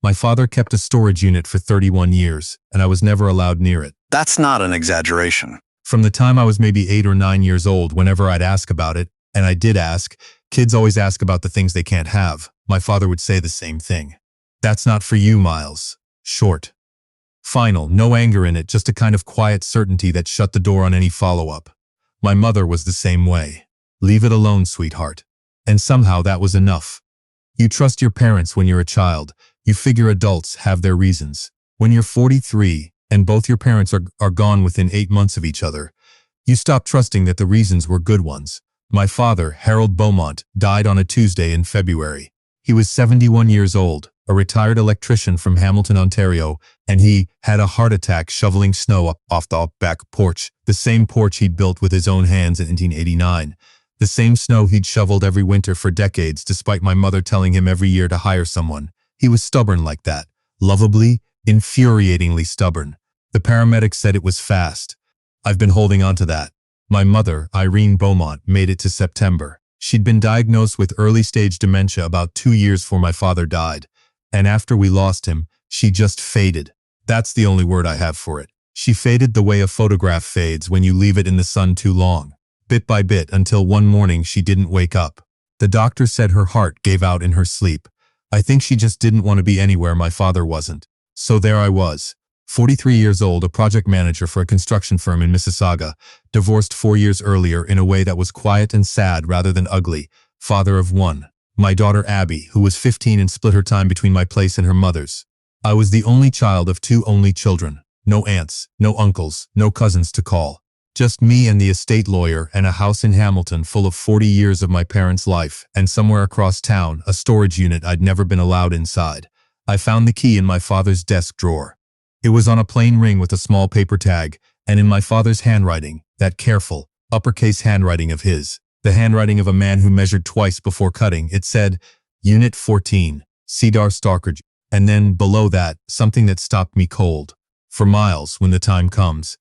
My father kept a storage unit for 31 years, and I was never allowed near it. That's not an exaggeration. From the time I was maybe 8 or 9 years old, whenever I'd ask about it, and I did ask, kids always ask about the things they can't have, my father would say the same thing. That's not for you, Miles. Short. Final, no anger in it, just a kind of quiet certainty that shut the door on any follow-up. My mother was the same way. Leave it alone, sweetheart. And somehow that was enough. You trust your parents when you're a child. You figure adults have their reasons. When you're 43 and both your parents are gone within 8 months of each other, you stop trusting that the reasons were good ones. My father, Harold Beaumont, died on a Tuesday in February. He was 71 years old, a retired electrician from Hamilton, Ontario, and he had a heart attack shoveling snow up off the back porch, the same porch he'd built with his own hands in 1989. The same snow he'd shoveled every winter for decades, despite my mother telling him every year to hire someone. He was stubborn like that. Lovably, infuriatingly stubborn. The paramedics said it was fast. I've been holding on to that. My mother, Irene Beaumont, made it to September. She'd been diagnosed with early-stage dementia about 2 years before my father died. And after we lost him, she just faded. That's the only word I have for it. She faded the way a photograph fades when you leave it in the sun too long. Bit by bit, until one morning she didn't wake up. The doctor said her heart gave out in her sleep. I think she just didn't want to be anywhere my father wasn't. So there I was, 43 years old, a project manager for a construction firm in Mississauga, divorced 4 years earlier in a way that was quiet and sad rather than ugly, father of one. My daughter Abby, who was 15 and split her time between my place and her mother's. I was the only child of 2 only children. No aunts, no uncles, no cousins to call. Just me and the estate lawyer and a house in Hamilton full of 40 years of my parents' life, and somewhere across town, a storage unit I'd never been allowed inside. I found the key in my father's desk drawer. It was on a plain ring with a small paper tag, and in my father's handwriting, that careful, uppercase handwriting of his, the handwriting of a man who measured twice before cutting, it said, Unit 14, Cedar Stalker. And then, below that, something that stopped me cold. For Miles, when the time comes.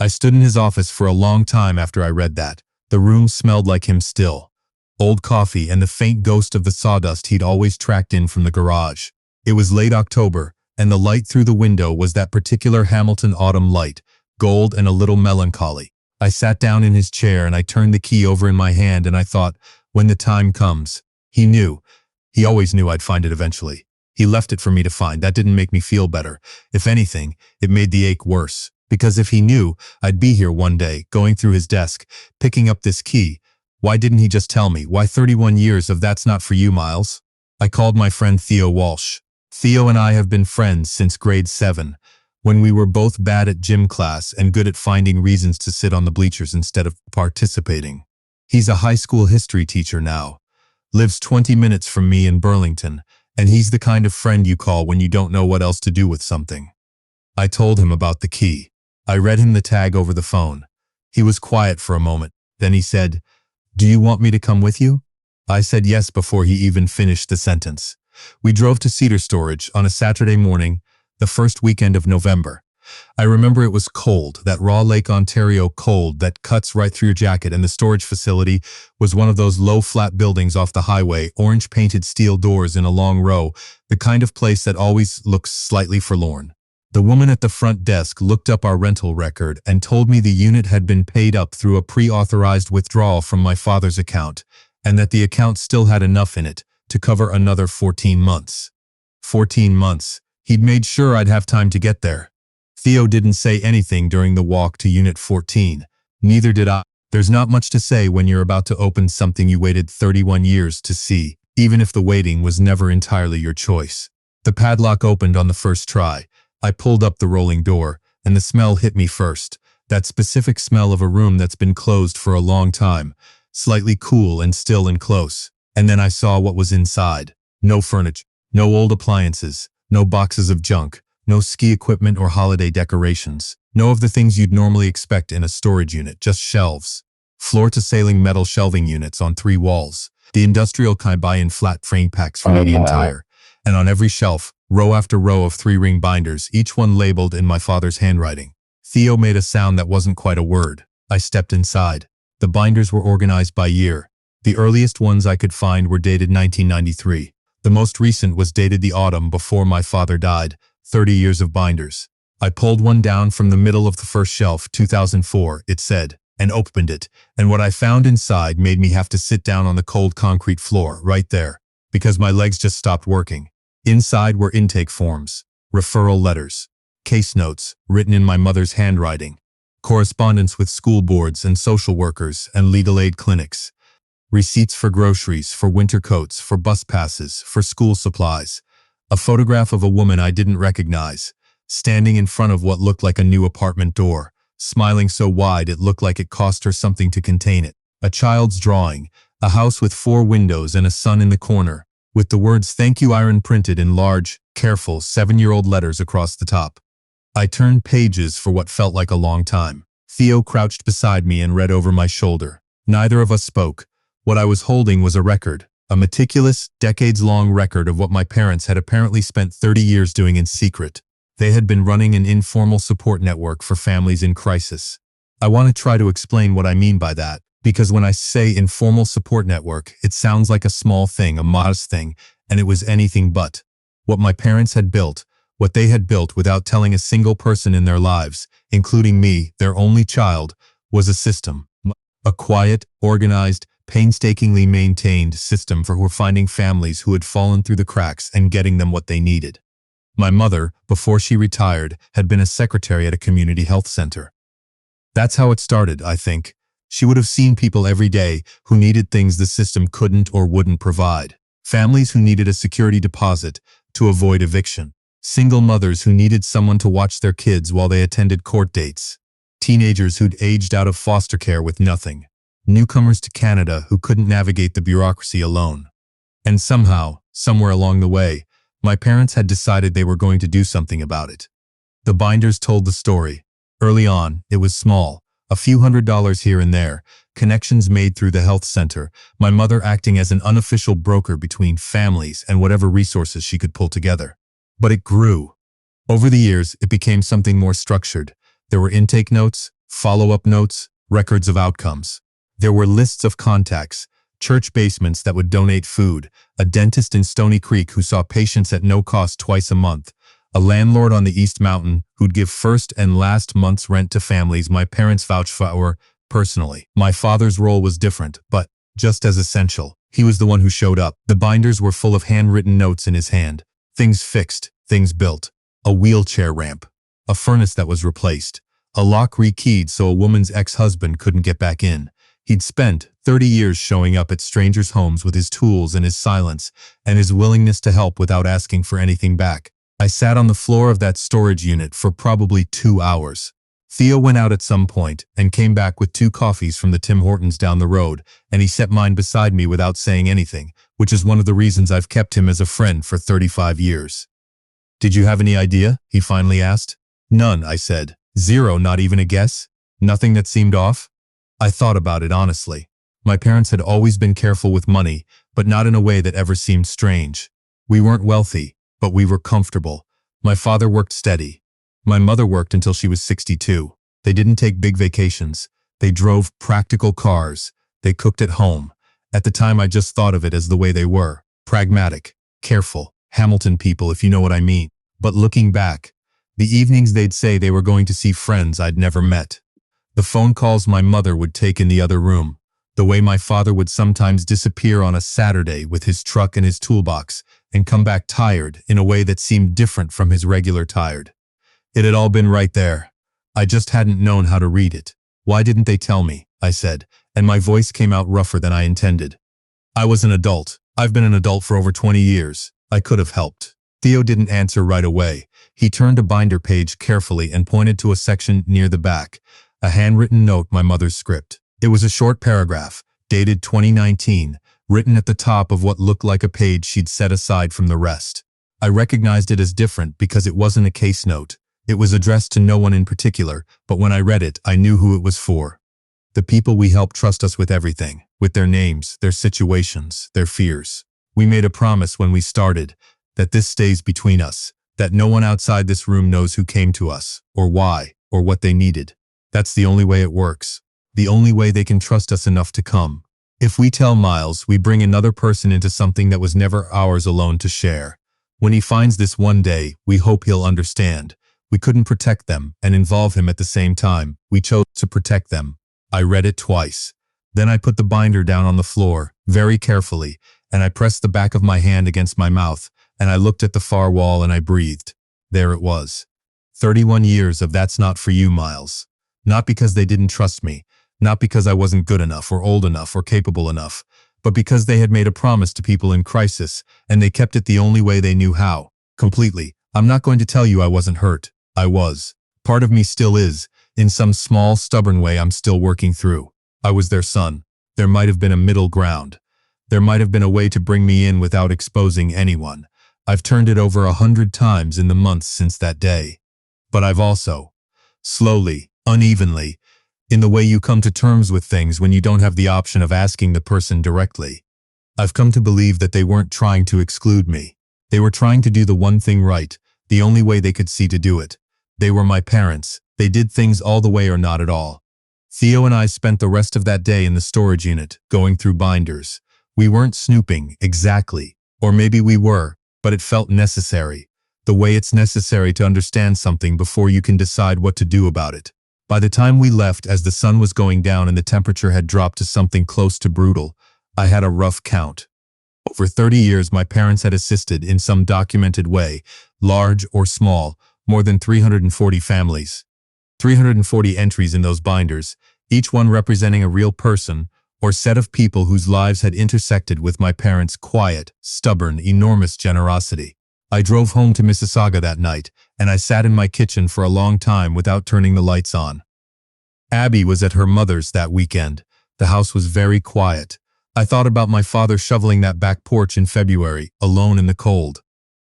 I stood in his office for a long time after I read that. The room smelled like him still. Old coffee and the faint ghost of the sawdust he'd always tracked in from the garage. It was late October, and the light through the window was that particular Hamilton autumn light, gold and a little melancholy. I sat down in his chair and I turned the key over in my hand and I thought, when the time comes. He knew. He always knew I'd find it eventually. He left it for me to find. That didn't make me feel better. If anything, it made the ache worse. Because if he knew I'd be here one day, going through his desk, picking up this key, why didn't he just tell me? Why 31 years of that's not for you, Miles? I called my friend Theo Walsh. Theo and I have been friends since grade 7, when we were both bad at gym class and good at finding reasons to sit on the bleachers instead of participating. He's a high school history teacher now, lives 20 minutes from me in Burlington, and he's the kind of friend you call when you don't know what else to do with something. I told him about the key. I read him the tag over the phone. He was quiet for a moment. Then he said, "Do you want me to come with you?" I said yes before he even finished the sentence. We drove to Cedar Storage on a Saturday morning, the first weekend of November. I remember it was cold, that raw Lake Ontario cold that cuts right through your jacket, and the storage facility was one of those low flat buildings off the highway, orange-painted steel doors in a long row, the kind of place that always looks slightly forlorn. The woman at the front desk looked up our rental record and told me the unit had been paid up through a pre-authorized withdrawal from my father's account, and that the account still had enough in it to cover another 14 months. 14 months. He'd made sure I'd have time to get there. Theo didn't say anything during the walk to Unit 14. Neither did I. There's not much to say when you're about to open something you waited 31 years to see, even if the waiting was never entirely your choice. The padlock opened on the first try. I pulled up the rolling door, and the smell hit me first. That specific smell of a room that's been closed for a long time, slightly cool and still and close. And then I saw what was inside. No furniture, no old appliances, no boxes of junk, no ski equipment or holiday decorations. No of the things you'd normally expect in a storage unit, just shelves. Floor-to-ceiling metal shelving units on 3 walls. The industrial kind buy-in flat frame packs from Canadian Tire. And on every shelf, row after row of 3-ring binders, each one labeled in my father's handwriting. Theo made a sound that wasn't quite a word. I stepped inside. The binders were organized by year. The earliest ones I could find were dated 1993. The most recent was dated the autumn before my father died, 30 years of binders. I pulled one down from the middle of the first shelf, 2004, it said, and opened it, and what I found inside made me have to sit down on the cold concrete floor, right there, because my legs just stopped working. Inside were intake forms, referral letters, case notes written in my mother's handwriting, correspondence with school boards and social workers and legal aid clinics, receipts for groceries, for winter coats, for bus passes, for school supplies, a photograph of a woman I didn't recognize, standing in front of what looked like a new apartment door, smiling so wide it looked like it cost her something to contain it, a child's drawing, a house with 4 windows and a sun in the corner, with the words "Thank you" iron printed in large, careful, 7-year-old letters across the top. I turned pages for what felt like a long time. Theo crouched beside me and read over my shoulder. Neither of us spoke. What I was holding was a record, a meticulous, decades-long record of what my parents had apparently spent 30 years doing in secret. They had been running an informal support network for families in crisis. I want to try to explain what I mean by that, because when I say informal support network, it sounds like a small thing, a modest thing, and it was anything but. What my parents had built, what they had built without telling a single person in their lives, including me, their only child, was a system. A quiet, organized, painstakingly maintained system for finding families who had fallen through the cracks and getting them what they needed. My mother, before she retired, had been a secretary at a community health center. That's how it started, I think. She would have seen people every day who needed things the system couldn't or wouldn't provide. Families who needed a security deposit to avoid eviction. Single mothers who needed someone to watch their kids while they attended court dates. Teenagers who'd aged out of foster care with nothing. Newcomers to Canada who couldn't navigate the bureaucracy alone. And somehow, somewhere along the way, my parents had decided they were going to do something about it. The binders told the story. Early on, it was small, a few $100s here and there, connections made through the health center, my mother acting as an unofficial broker between families and whatever resources she could pull together. But it grew. Over the years, it became something more structured. There were intake notes, follow-up notes, records of outcomes. There were lists of contacts, church basements that would donate food, a dentist in Stony Creek who saw patients at no cost twice a month, a landlord on the East Mountain who'd give first and last month's rent to families my parents vouched for personally. My father's role was different, but just as essential. He was the one who showed up. The binders were full of handwritten notes in his hand. Things fixed, things built. A wheelchair ramp. A furnace that was replaced. A lock rekeyed so a woman's ex-husband couldn't get back in. He'd spent 30 years showing up at strangers' homes with his tools and his silence, and his willingness to help without asking for anything back. I sat on the floor of that storage unit for probably 2 hours. Theo went out at some point and came back with 2 coffees from the Tim Hortons down the road, and he set mine beside me without saying anything, which is one of the reasons I've kept him as a friend for 35 years. "Did you have any idea?" he finally asked. "None," I said. "Zero, not even a guess? Nothing that seemed off?" I thought about it honestly. My parents had always been careful with money, but not in a way that ever seemed strange. We weren't wealthy, but we were comfortable. My father worked steady. My mother worked until she was 62. They didn't take big vacations. They drove practical cars. They cooked at home. At the time, I just thought of it as the way they were. Pragmatic, careful, Hamilton people, if you know what I mean. But looking back, the evenings they'd say they were going to see friends I'd never met. The phone calls my mother would take in the other room. The way my father would sometimes disappear on a Saturday with his truck and his toolbox and come back tired in a way that seemed different from his regular tired. It had all been right there. I just hadn't known how to read it. "Why didn't they tell me?" I said, and my voice came out rougher than I intended. I was an adult. I've been an adult for over 20 years. I could have helped. Theo didn't answer right away. He turned a binder page carefully and pointed to a section near the back, a handwritten note, my mother's script. It was a short paragraph, dated 2019, written at the top of what looked like a page she'd set aside from the rest. I recognized it as different because it wasn't a case note. It was addressed to no one in particular, but when I read it, I knew who it was for. The people we help trust us with everything, with their names, their situations, their fears. We made a promise when we started that this stays between us, that no one outside this room knows who came to us, or why, or what they needed. That's the only way it works. The only way they can trust us enough to come. If we tell Miles, we bring another person into something that was never ours alone to share. When he finds this one day, we hope he'll understand. We couldn't protect them and involve him at the same time. We chose to protect them. I read it twice. Then I put the binder down on the floor, very carefully, and I pressed the back of my hand against my mouth, and I looked at the far wall and I breathed. There it was. 31 years of That's Not For You, Miles. Not because they didn't trust me, not because I wasn't good enough or old enough or capable enough, but because they had made a promise to people in crisis, and they kept it the only way they knew how, completely. I'm not going to tell you I wasn't hurt. I was. Part of me still is. In some small, stubborn way I'm still working through. I was their son. There might have been a middle ground. There might have been a way to bring me in without exposing anyone. I've turned it over 100 times in the months since that day. But I've also, slowly, unevenly, in the way you come to terms with things when you don't have the option of asking the person directly, I've come to believe that they weren't trying to exclude me. They were trying to do the one thing right, the only way they could see to do it. They were my parents. They did things all the way or not at all. Theo and I spent the rest of that day in the storage unit, going through binders. We weren't snooping, exactly. Or maybe we were, but it felt necessary. The way it's necessary to understand something before you can decide what to do about it. By the time we left, as the sun was going down and the temperature had dropped to something close to brutal, I had a rough count. Over 30 years, my parents had assisted in some documented way, large or small, more than 340 families. 340 entries in those binders, each one representing a real person or set of people whose lives had intersected with my parents' quiet, stubborn, enormous generosity. I drove home to Mississauga that night, and I sat in my kitchen for a long time without turning the lights on. Abby was at her mother's that weekend. The house was very quiet. I thought about my father shoveling that back porch in February, alone in the cold.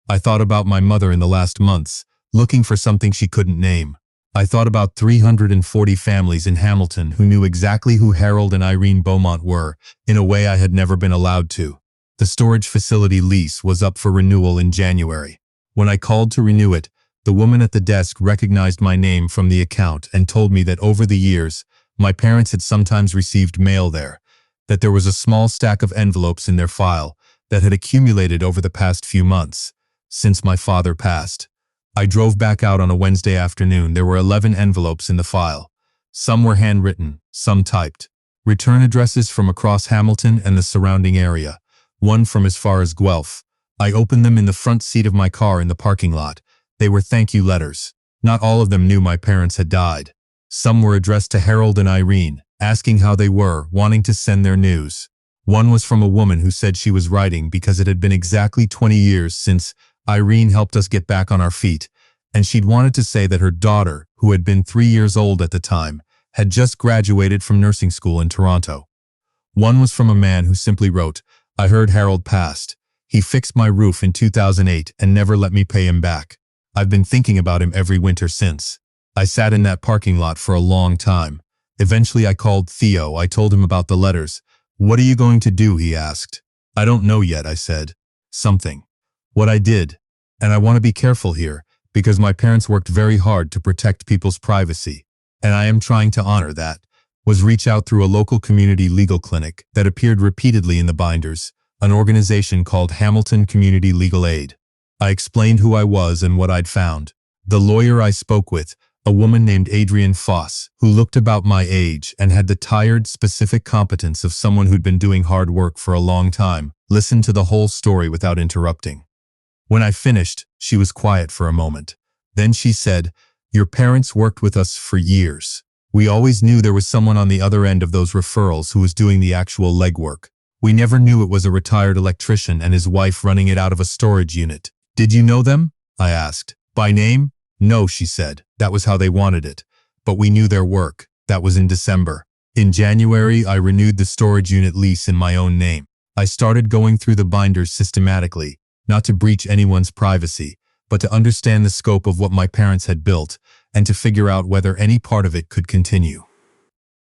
I thought about my mother in the last months, looking for something she couldn't name. I thought about 340 families in Hamilton who knew exactly who Harold and Irene Beaumont were, in a way I had never been allowed to. The storage facility lease was up for renewal in January. When I called to renew it, the woman at the desk recognized my name from the account and told me that over the years, my parents had sometimes received mail there, that there was a small stack of envelopes in their file that had accumulated over the past few months, since my father passed. I drove back out on a Wednesday afternoon. There were 11 envelopes in the file. Some were handwritten, some typed. Return addresses from across Hamilton and the surrounding area, one from as far as Guelph. I opened them in the front seat of my car in the parking lot. They were thank you letters. Not all of them knew my parents had died. Some were addressed to Harold and Irene, asking how they were, wanting to send their news. One was from a woman who said she was writing because it had been exactly 20 years since Irene helped us get back on our feet, and she'd wanted to say that her daughter, who had been 3 years old at the time, had just graduated from nursing school in Toronto. One was from a man who simply wrote, I heard Harold passed. He fixed my roof in 2008 and never let me pay him back. I've been thinking about him every winter since. I sat in that parking lot for a long time. Eventually I called Theo. I told him about the letters. What are you going to do? He asked. I don't know yet, I said. Something. What I did. And I want to be careful here, because my parents worked very hard to protect people's privacy, and I am trying to honor that, was reach out through a local community legal clinic that appeared repeatedly in the binders, an organization called Hamilton Community Legal Aid. I explained who I was and what I'd found. The lawyer I spoke with, a woman named Adrienne Foss, who looked about my age and had the tired, specific competence of someone who'd been doing hard work for a long time, listened to the whole story without interrupting. When I finished, she was quiet for a moment. Then she said, Your parents worked with us for years. We always knew there was someone on the other end of those referrals who was doing the actual legwork. We never knew it was a retired electrician and his wife running it out of a storage unit. Did you know them? I asked. By name? No, she said. That was how they wanted it. But we knew their work. That was in December. In January, I renewed the storage unit lease in my own name. I started going through the binders systematically, not to breach anyone's privacy, but to understand the scope of what my parents had built and to figure out whether any part of it could continue.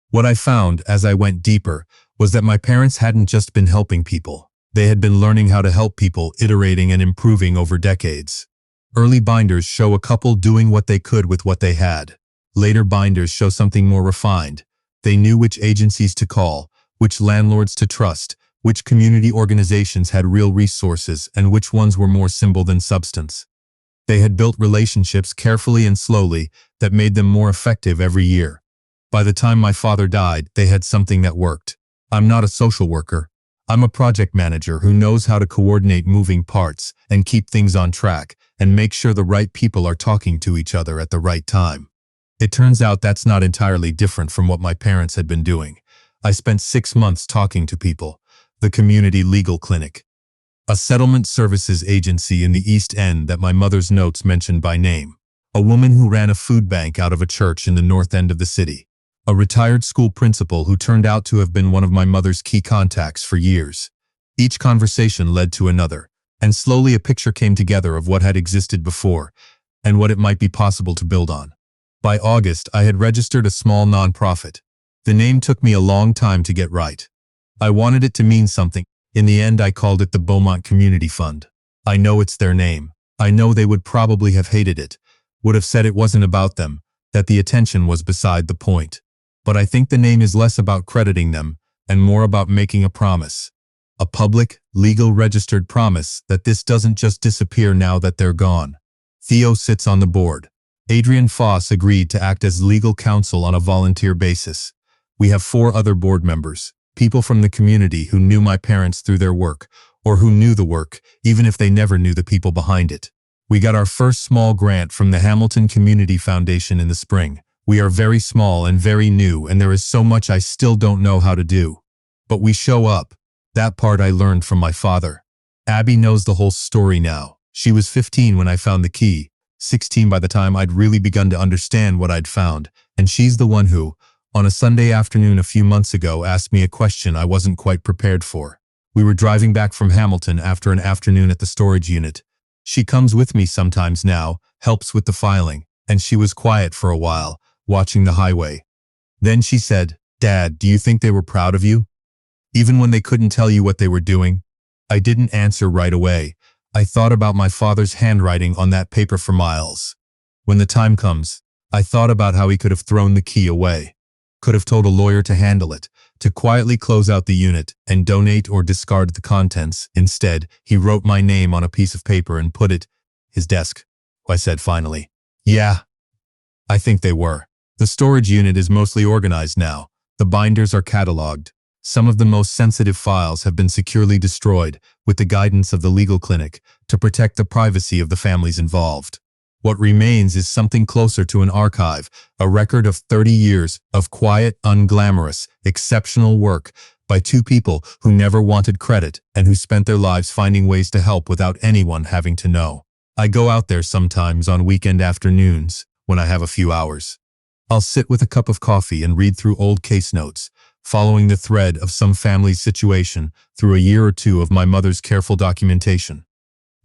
What I found as I went deeper was that my parents hadn't just been helping people. They had been learning how to help people, iterating and improving over decades. Early binders show a couple doing what they could with what they had. Later binders show something more refined. They knew which agencies to call, which landlords to trust, which community organizations had real resources, and which ones were more symbol than substance. They had built relationships carefully and slowly that made them more effective every year. By the time my father died, they had something that worked. I'm not a social worker. I'm a project manager who knows how to coordinate moving parts and keep things on track and make sure the right people are talking to each other at the right time. It turns out that's not entirely different from what my parents had been doing. I spent 6 months talking to people. The community legal clinic, a settlement services agency in the East End that my mother's notes mentioned by name, a woman who ran a food bank out of a church in the north end of the city, a retired school principal who turned out to have been one of my mother's key contacts for years. Each conversation led to another, and slowly a picture came together of what had existed before and what it might be possible to build on. By August, I had registered a small nonprofit. The name took me a long time to get right. I wanted it to mean something. In the end, I called it the Beaumont Community Fund. I know it's their name. I know they would probably have hated it, would have said it wasn't about them, that the attention was beside the point. But I think the name is less about crediting them and more about making a promise. A public, legal registered promise that this doesn't just disappear now that they're gone. Theo sits on the board. Adrian Foss agreed to act as legal counsel on a volunteer basis. We have 4 other board members, people from the community who knew my parents through their work, or who knew the work, even if they never knew the people behind it. We got our first small grant from the Hamilton Community Foundation in the spring. We are very small and very new, and there is so much I still don't know how to do. But we show up. That part I learned from my father. Abby knows the whole story now. She was 15 when I found the key, 16 by the time I'd really begun to understand what I'd found, and she's the one who, on a Sunday afternoon a few months ago, asked me a question I wasn't quite prepared for. We were driving back from Hamilton after an afternoon at the storage unit. She comes with me sometimes now, helps with the filing, and she was quiet for a while, watching the highway. Then she said, "Dad, do you think they were proud of you? Even when they couldn't tell you what they were doing?" I didn't answer right away. I thought about my father's handwriting on that paper for miles. When the time comes, I thought about how he could have thrown the key away. Could have told a lawyer to handle it, to quietly close out the unit and donate or discard the contents. Instead, he wrote my name on a piece of paper and put it, his desk. I said finally. Yeah, I think they were. The storage unit is mostly organized now. The binders are cataloged. Some of the most sensitive files have been securely destroyed with the guidance of the legal clinic to protect the privacy of the families involved. What remains is something closer to an archive, a record of 30 years of quiet, unglamorous, exceptional work by 2 people who never wanted credit and who spent their lives finding ways to help without anyone having to know. I go out there sometimes on weekend afternoons when I have a few hours. I'll sit with a cup of coffee and read through old case notes, following the thread of some family's situation through a year or 2 of my mother's careful documentation.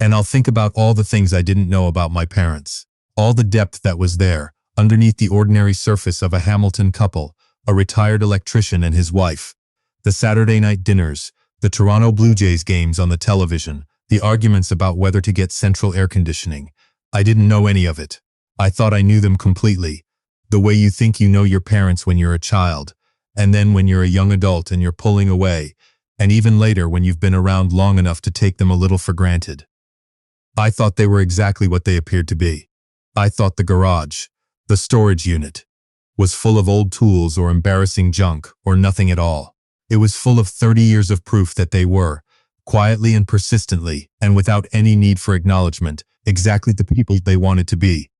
And I'll think about all the things I didn't know about my parents, all the depth that was there, underneath the ordinary surface of a Hamilton couple, a retired electrician and his wife, the Saturday night dinners, the Toronto Blue Jays games on the television, the arguments about whether to get central air conditioning. I didn't know any of it. I thought I knew them completely, the way you think you know your parents when you're a child, and then when you're a young adult and you're pulling away, and even later when you've been around long enough to take them a little for granted. I thought they were exactly what they appeared to be. I thought the garage, the storage unit, was full of old tools or embarrassing junk or nothing at all. It was full of 30 years of proof that they were, quietly and persistently, and without any need for acknowledgement, exactly the people they wanted to be.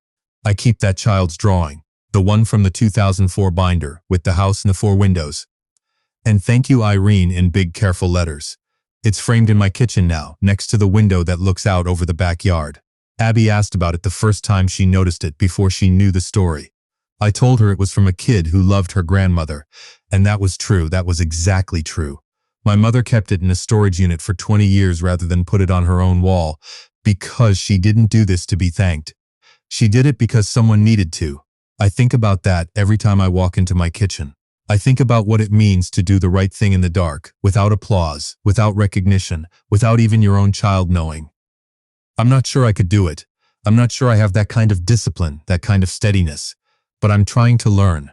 I keep that child's drawing, the one from the 2004 binder, with the house and the 4 windows. And thank you, Irene, in big careful letters. It's framed in my kitchen now, next to the window that looks out over the backyard. Abby asked about it the first time she noticed it before she knew the story. I told her it was from a kid who loved her grandmother, and that was true, that was exactly true. My mother kept it in a storage unit for 20 years rather than put it on her own wall, because she didn't do this to be thanked. She did it because someone needed to. I think about that every time I walk into my kitchen. I think about what it means to do the right thing in the dark, without applause, without recognition, without even your own child knowing. I'm not sure I could do it. I'm not sure I have that kind of discipline, that kind of steadiness. But I'm trying to learn.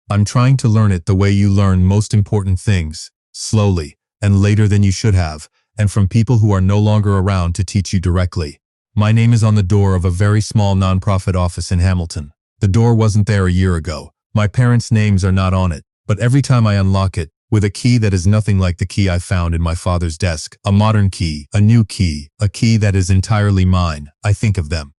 I'm trying to learn it the way you learn most important things, slowly, and later than you should have, and from people who are no longer around to teach you directly. My name is on the door of a very small nonprofit office in Hamilton. The door wasn't there a year ago. My parents' names are not on it, but every time I unlock it, with a key that is nothing like the key I found in my father's desk, a modern key, a new key, a key that is entirely mine, I think of them.